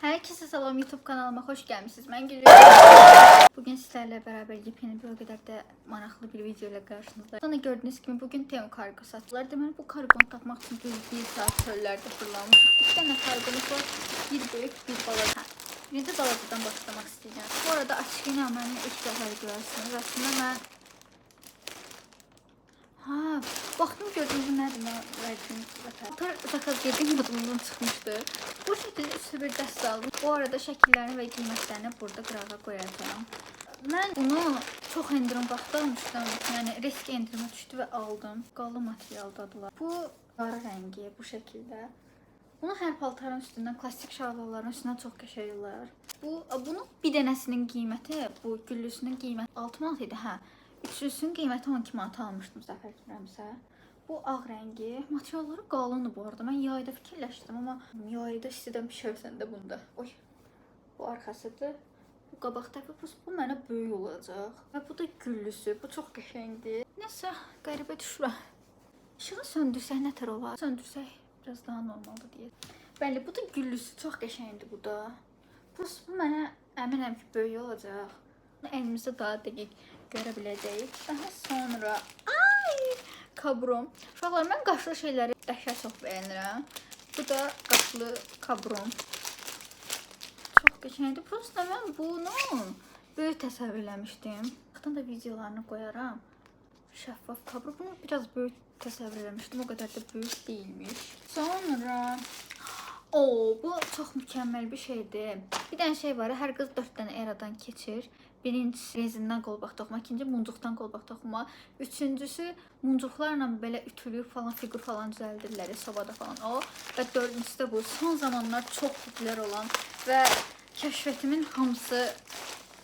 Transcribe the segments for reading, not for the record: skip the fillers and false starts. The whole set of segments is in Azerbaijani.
Herkese salam, YouTube kanalıma hoş gelmişsiniz. Ben Gülü. Bugün sizlerle beraber yepyeni bir o kadar da maraqlı bir video ile karşınızdayım. Sonra gördüğünüz gibi bugün Temu kargo sattılar. Deməli bu kargonu tapmaq için düz bir saat çöllərdə fırlanmışıq. İki tane kargomuz var. Bir büyük, bir balaca. Birinci balacadan başlamak istəyəcəm. Bu arada açıq ilə mənə ilk dəfə görürsünüz. Aslında mən baxdım gördüm bu nədir mən verdim zaten. Zakaz yedim yadımdan çıxmışdı. Bu şəkildə üstü bir dəst aldım. Bu arada şəkillərini və qiymətlərini burada qırağa qoyacağım. Mən bunu çox endirim vaxtı almışdım. Yəni risk endirime düşdü və aldım. Qalın materialdadılar. Bu qara rəngi bu şəkildə. Bunu hər paltarın üstündən, klasik şalvarların üstündən çox qəşənglər. Bunun bir dənəsinin qiyməti, bu güllüsünün qiyməti 6 manat idi. Üçlüsünün qiyməti 12 manat almışdım zəfər etmirəmsə. Bu ağ rəngi. Materialları qalındır bu arada. Mən yayda fikirləşdim, amma yayda istidən pişərsən də bunda. Oy. Bu arxasıdır. Bu qabaq tərəfi bu mənə böyük olacaq. Və bu da güllüsü. Bu çox qəşəngdir. Nəsə qəribə düşürəm. İşığı söndürsək nətər olar? Söndürsək biraz daha normaldır deyək. Bəli, bu da güllüsü. Çox qəşəngdir bu da. Bu mənə əminəm ki, böyük olacaq. Əlimizdə daha dəqiq görə biləcəyik. Daha sonra kabrom. Uşaqlar, mən qaşlı şeyləri dəhşət çox bəyənirəm. Bu da qaşlı kabrom. Çox qəşəngdir. Prosta mən bunu böyük təsəvvür eləmişdim. Baxdan da videolarını qoyaram. Şəffaf kabro. Bunu biraz böyük təsəvvür eləmişdim. O qədər də böyük deyilmiş. Sonra bu çox mükəmməl bir şeydir. Bir dənə şey var. Hər qız 4 dənə eradan keçir. Birincisi rezindən qolbaq toxuma, ikinci muncuqdan qolbaq toxuma, üçüncüsü muncuqlarla belə ütülüyüb falan, fiqur falan düzəldirlər, sobada falan o. Və dördüncüsü də bu. Son zamanlar çox popülər olan və kəşfiyyətimin hamısı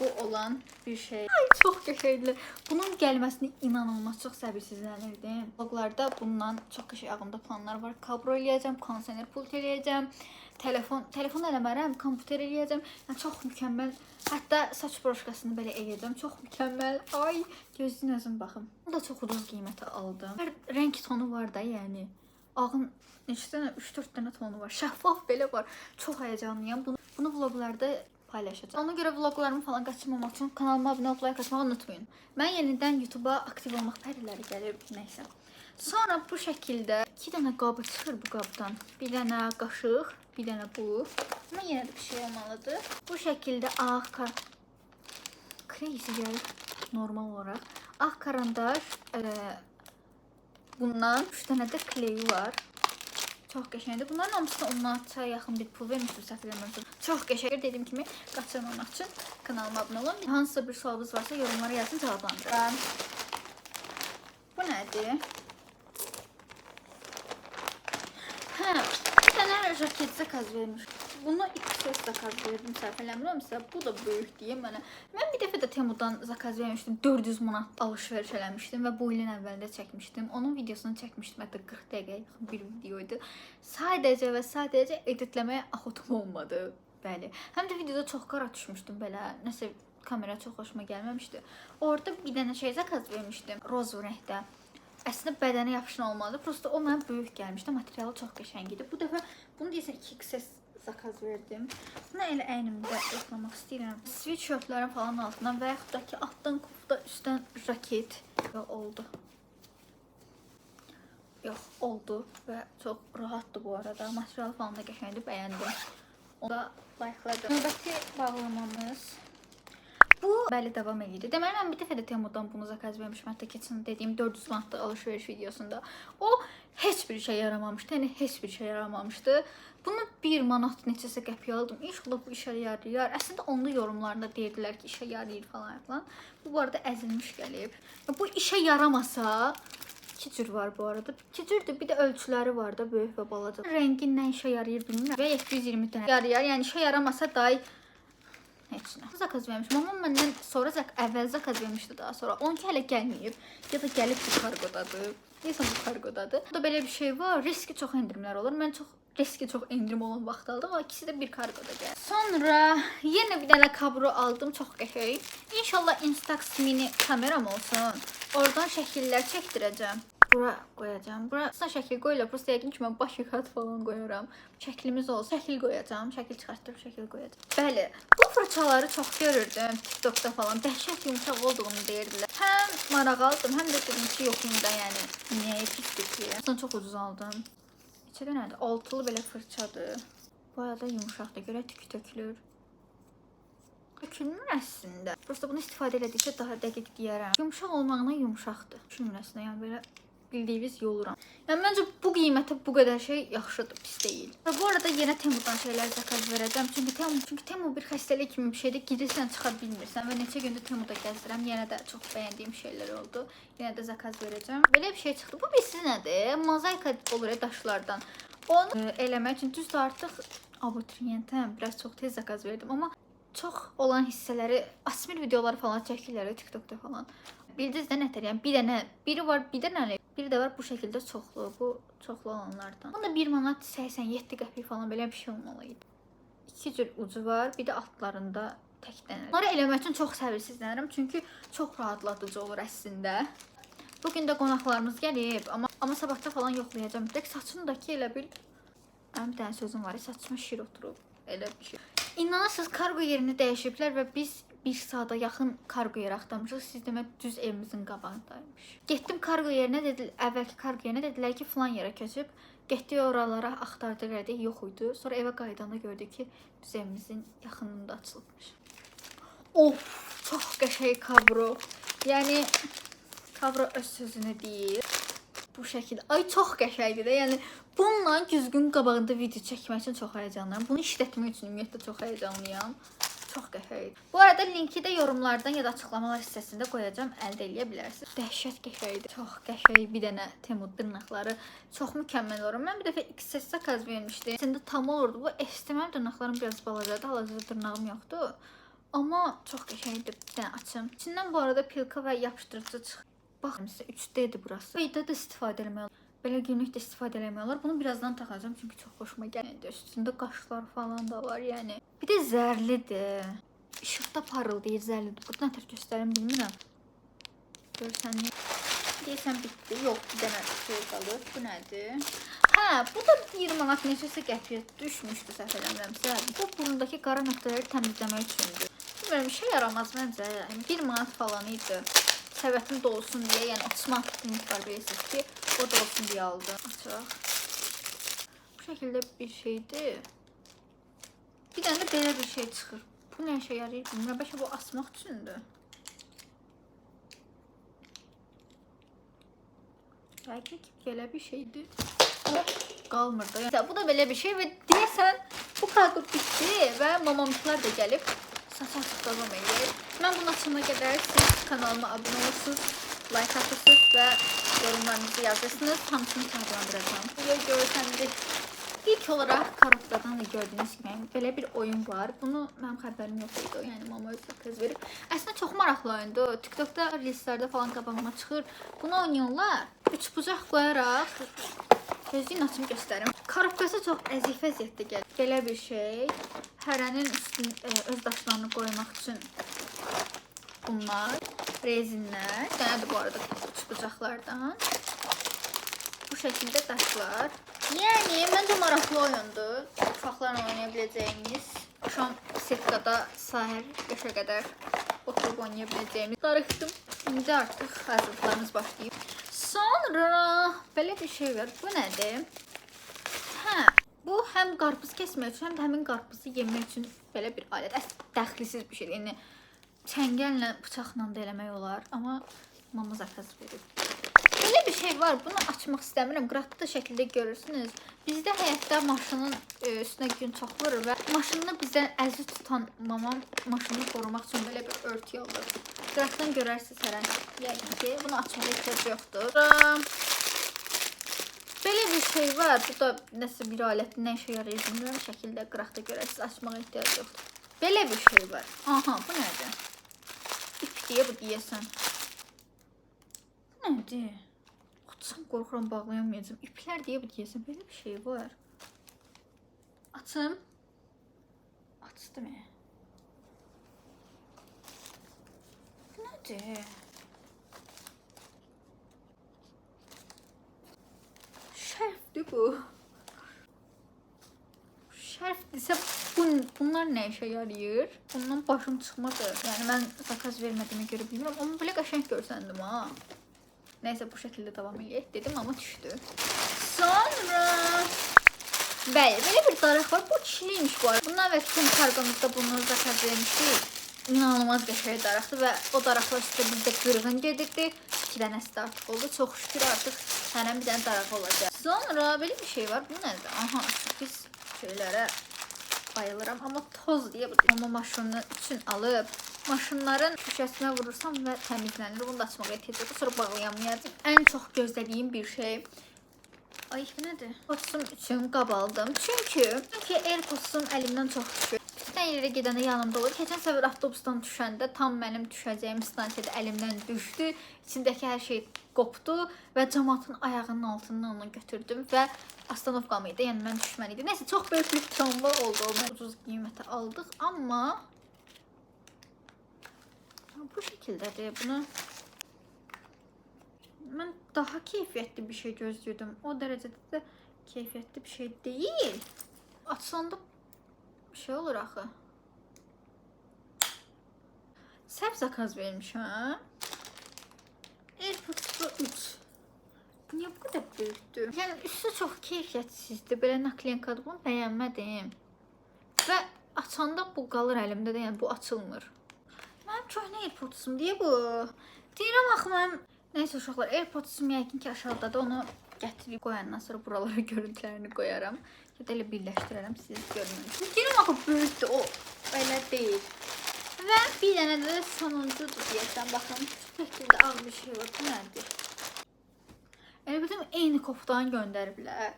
bu olan bir şey. Çox qəşəngdir. Bunun gəlməsini inanılmaz çox səbirsizlənirdim. Vloglarda bundan çox qəşəng ağımda planlar var. Kabro eləyəcəm, kondisioner pult eləyəcəm. Telefon eləmərəm, kompüter eləyəcəm. Yəni çox mükəmməl. Hətta saç broşkasını belə eləyəcəm. Çox mükəmməl. Ay, gözləyin özün baxın. Bu da çox ucuz qiymətə aldım. Hər rəng tonu var da, yəni. Ağın neçə dənə, 3-4 dənə tonu var. Şəffaf belə var. Çox həyəcanlıyam. Bunu vloglarda paylaşacağım. Ona görə vloglarımı falan qaçırmamaq üçün kanalıma abunə olub like atmağı unutmayın. Mən yenidən YouTube'a aktiv olmaq pərləri gəlir, nəysə. Sonra bu şəkildə 2 dənə qabı çıxır bu qabdan. Bir dənə qaşıq, bir dənə bu. Amma yenə də bir şey olmalıdır. Bu şəkildə ağ crazy gəlir normal olaraq. Ağ karandaş, bundan 3 dənə də kleyi var. Çox qəşəngdir. Bunların hamısına 10 manata yaxın bir pul vermişdim səhv eləmirəm. Çox qəşəngdir. Dediyim kimi qaçırmamaq üçün kanalıma abunə olun. Hansısa bir sualınız varsa yorumlara yazın, cavablandırın. Bu nədir? Bir dənə jaket zakaz vermiş. Bunu XS zakaz verdim səhv eləmirəmsə. Bu da böyük deyə mənə. Mən bir dəfə də Temudan zakaz vermişdim. 400 manat alış-veriş eləmişdim və bu ilin əvvəlində çəkmişdim. Onun videosunu çəkmişdim. Hətta 40 dəqiqə yaxın bir videoydu. Sadəcə və sadəcə editləməyə axotum olmadı. Bəli. Həm də videoda çox qara düşmüşdüm belə. Nəsə kamera çox xoşuma gəlməmişdi. Orada bir dənə şey zakaz vermişdim. Roz rəngdə. Əslində bədənə yapışan olmalı. Prosta o mənə böyük gəlmişdi. Materialı çox qəşəng idi. Bu dəfə bunu deyəsən 2XS zakaz verdim. Bunu elə əynimdə yoxlamaq istəyirəm. Sweatshirtlərin falan altından və yaxud da ki altdan kufda üstdən jaket oldu. Yox, oldu və çox rahatdır bu arada. Materialı falan da qəşəngdir, bəyəndim. Onu da like'ladım. Növbəti bağlamamız. Bu bəli davam edir. Deməli mən bir dəfə də Temudan bunu zakaz vermişəm. Hətta keçən dediyim 400 manatlıq alış-veriş videosunda. O heç bir şey yaramamışdı. Yəni heç bir şey yaramamışdı. Bunu 1 manat neçəsə qəpiyə aldım. İnşallah bu işə yarayar. Əslində onda yorumlarında deyirdilər ki, işə yarayır falan filan. Bu arada əzilmiş gəlib. Bu işə yaramasa 2 cür var bu arada. 2 cürdür. Bir də ölçüləri var da böyük və balaca. Rəngindən işə yarayır bilmirəm. Və 720 dənə yarayar. Yəni işə yaramasa day heç nə. Zakaz vermişim. Amma məndən sonra əvvəl zakaz vermişdi daha sonra. Onunki hələ gəlməyib. Ya da gəlib bu kargodadır. Deyəsən bu kargodadır. Burada belə bir şey var. Riski çox endirimlər olur. Mən riski çox endirim olan vaxt aldım. Amma ikisi də bir kargoda gəlir. Sonra yenə bir dənə kabro aldım. Çox qəşəng. İnşallah Instax mini kameram olsun. Oradan şəkillər çəkdirəcəm. bura qoyacağam. Burasına şəkil qoyular. Prosta yəqin ki, mən başı kart falan qoyaram. Şəklimiz olsa şəkil qoyacağam. Şəkil çıxartdırıb şəkil qoyacağam. Bəli, bu fırçaları çox görürdüm TikTokda falan. Dəhşət yumşaq olduğunu deyirdilər. Həm maraq aldım, həm də dedim ki, yox indi yəni niyə pisdir ki? Aslında çox ucuz aldım. Neçə dənədir? Altılı belə fırçadır. Bayağı da yumşaqdır. Görə tükü tökülür. Tökülmür əslində. Prosta bunu istifadə elədikcə daha dəqiq deyərəm. Yumşaq olmağına yumşaqdır. Tökülmür əslində, yəni belə bildiyiniz yoluram. Yəni məncə bu qiymətə bu qədər şey yaxşıdır, pis deyil. Və bu arada yenə Temudan şeylər zakaz verəcəm. Çünki Temu bir xəstəlik kimi bir şeydir. Gidirsən, çıxa bilmirsən və neçə gündür Temuda gəzdirəm. Yenə də çox bəyəndiyim şeylər oldu. Yenə də zakaz verəcəm. Belə bir şey çıxdı. Bu bilsiz nədir? Mozaika olur daşlardan. Onu eləmək üçün düzdür artıq abituriyentəm. Biraz çox tez zakaz verdim, amma çox olan hissələri, asmir videoları falan çəkirlər TikTokda falan. Bildiniz də nətər? Yəni bir dənə, biri var, bir dənə, biri də var bu şəkildə çoxlu. Bu çoxlu olanlardan. Bunda 1 manat 87 qəpik falan belə bir şey olmalıydı. 2 cür ucu var, bir də altlarında tək dənə. Bunları eləmək üçün çox səbirsizlənirəm, çünki çox rahatladıcı olur əslində. Bugün də qonaqlarımız gəlib, amma sabahda falan yoxlayacağım. Direkt saçımdakı elə bil mənim bir dənə sözüm var, saçıma şir oturub. Elə bir şey. İnanırsınız, kargo yerini dəyişiblər və biz 1 saata yaxın kargo yeri axtarmışıq. Siz demək düz evimizin qabağındaymış. Getdim kargo yerinə, əvvəlki kargo yerinə dedilər ki, falan yerə köçüb. Getdik oralara axtardıq, elədik, yox idi. Sonra evə qayıdanda gördük ki, düz evimizin yaxınında açılıbmış. Of, çox qəşəng kabro. Yəni kabro öz sözünü deyir. Bu şəkildə. Ay çox qəşəngdir də. Yəni bununla düzgün qabağında video çəkmək üçün çox həyəcanlıyam. Bunu işlətmək üçün ümumiyyətlə çox həyəcanlıyam. Çox qəşəngdir. Bu arada linki də yorumlardan ya da açıqlamalar hissəsində qoyacağam. Əldə edə bilərsiniz. Dəhşət qəşəngdir. Çox qəşəng bir dənə Temu dırnaqları. Çox mükəmməl olur. Mən bir dəfə XS zakaz vermişdim. Əslində tam olurdu. Bu mənim dırnaqlarım biraz balacadır. Hal-hazırda dırnağım yoxdur. Amma çox qəşəngdir. Bir dənə açım. İçindən bu arada pilka və yapışdırıcı çıxır. Baxın sizə 3D-dir burası. Videoda da istifadə eləmək olur. Belə günlük də istifadə eləmək olur. Bunu birazdan taxacağım çünki çox xoşuma gəlir. Üstündə qaşlar falan da var, yəni. Bir də zərlidir. İşıqda parıldayır, zərlidir. Burada nətər göstərim bilmirəm. Görsən deyəsən bitdi. Yox, bir dənə şey qalır. Bu nədir? Hə, bu da 20 manat neçəsə qəpiyə düşmüşdü səhv eləmirəmsə. Bu burundakı qara nöqtələri təmizləmək üçündür. Bilmirəm, bir şey yaramaz məncə. 1 manat falan idi. Səbətim dolsun deyə, yəni 30 manat limit var bilirsiniz ki, o dolsun deyə aldım. Açaq. Bu şəkildə bir şeydir. Bir dənə də belə bir şey çıxır. Bu nə işə yarayır bilmirəm. Bəlkə bu asmaq üçündür. Bəlkə ki, belə bir şeydir. Qalmır da. Yəni, bu da belə bir şey və deyəsən bu kargo bitdi və mamamlıqlar da gəlib. Saç açıq davam edir. Mən bunun açılana qədər siz kanalıma abunə olursunuz, like atırsınız və yorumlarınızı yazırsınız. Hamısını kağıtlandıracağım. Video görsəniz. İlk olaraq karotlardan da gördüyünüz kimi belə bir oyun var. Bunu mənim xəbərim yox idi. Yəni mama öz zakaz verib. Əslində çox maraqlı oyundur. TikTokda, reelslərdə falan qabağıma çıxır. Bunu oynuyorlar. 3 bucaq qoyaraq gözlüyün açım göstərim. Karobkası çox əziyyətli gəlir. Belə bir şey. Hərənin öz daşlarını qoymaq üçün bunlar. Rezinlər. Dənədir bu arada 3 bucaqlardan. Bu şəkildə daşlar. Yəni, məncə maraqlı oyundur. Uşaqlarla oynaya biləcəyimiz. Axşam setkada sahər 5-ə qədər oturub oynaya biləcəyimiz. Darıxdım. İndi artıq hazırlıqlarımız başlayıb. Sonra belə bir şey var. Bu nədir? Hə, bu həm qarpız kəsmək üçün, həm də həmin qarpızı yemək üçün belə bir alət. Dəxlisiz bir şeydir. Yəni, çəngəllə, bıçaqla da eləmək olar. Amma mama zakaz verir. Belə bir şey var. Bunu açmaq istəmirəm. Qıratlı şəkildə görürsünüz. Bizdə həyətdə maşının üstünə gün çox vurur və maşınını bizdən əziz tutan mamam maşını qorumaq üçün belə bir örtü yoldur. Qıratdan görərsiniz hər an. Yəqin ki, bunu açmağa ehtiyac yoxdur. Belə bir şey var. Bu da nəsə bir alətdir. Nə işə yarayır bilmirəm. Şəkildə qıratda görərsiniz. Açmağa ehtiyac yoxdur. Belə bir şey var. Aha, bu nədir? İp deyə bu deyəsən. Bu nədir? Açsam qorxuram, bağlayamayacağım. İplər deyə bu deyəsən. Belə bir şey var. Açım. Açdım. Bu nədir? bu? Şərfdirsə bunlar nə işə yarayır? Bundan başım çıxmadı. Yəni mən zakaz vermədiyimə görə bilmirəm. Amma belə qəşəng görsəndim ha. Nəysə bu şəkildə davam edək dedim, amma düşdü. Sonra bəli, belə bir daraq var. Bu çiliymiş bu arada. Bundan əvvəlki tüm karqomuzda bunu zakaz vermişdik. İnanılmaz qəşəng daraqdır və o daraqlar üstə bizdə qırğın gedirdi. 2 dənəsi də artıq oldu. Çox şükür artıq sənə bir dənə daraq olacaq. Sonra belə bir şey var. Bu nədir? Aha, sürpriz şeylərə bayılıram. Amma toz deyə bu. Amma maşını üçün alıb maşınların şüşəsinə vurursam və təmizlənir. Bunu da açmağa ehtiyac yoxdur. Sonra bağlayamayacağım. Ən çox gözlədiyim bir şey. Ay, nədir? AirPods'um üçün qab aldım. Çünki AirPods'um əlimdən çox düşür. Bütün yerə gedəndə yanımda olur. Keçən səfər avtobusdan düşəndə tam mənim düşəcəyim stansiyada əlimdən düşdü. İçindəki hər şey qopdu və camaatın ayağının altından onu götürdüm və astanovkam idi. Yəni mən düşməliydim. Nəysə, çox böyük bir travma oldu. Onu ucuz qiymətə aldıq, amma bu şəkildədir. Bunu mən daha keyfiyyətli bir şey gözləyirdim. O dərəcədə də keyfiyyətli bir şey deyil. Açılanda şey olur axı. Səhv zakaz vermişəm. AirPods Pro 3. Bu niyə bu qədər böyükdür? Yəni üstü çox keyfiyyətsizdir. Belə naklenkadır. Bunu bəyənmədim. Və açanda bu qalır əlimdə də. Yəni bu açılmır. Mənim köhnə AirPods'um deyə bu. Deyirəm axı mənim. Nəysə uşaqlar, AirPods'um yəqin ki aşağıdadır. Onu gətirib qoyandan sonra buralara görüntülərini qoyaram. Ya da elə birləşdirərəm, siz görün. Deyirəm axı böyükdür, o elə deyil. Və bir dənə də sonuncudur deyəsən. Baxın, şu şəkildə ağ bir şey var. Bu nədir? Elə bildim, eyni koftan göndəriblər.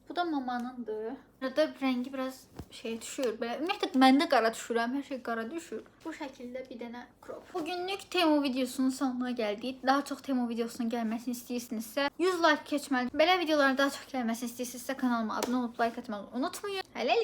Bu da mamanındır. Burada rəngi biraz şey düşür. Belə, ümumiyyətlə mən də qara düşürəm. Hər şey qara düşür. Bu şəkildə bir dənə crop. Bugünlük Temu videosunun sonuna gəldik. Daha çox Temu videosunun gəlməsini istəyirsinizsə 100 like keçməli. Belə videoların daha çox gəlməsini istəyirsinizsə kanalıma abunə olub like atmağı unutmayın. Hələlik.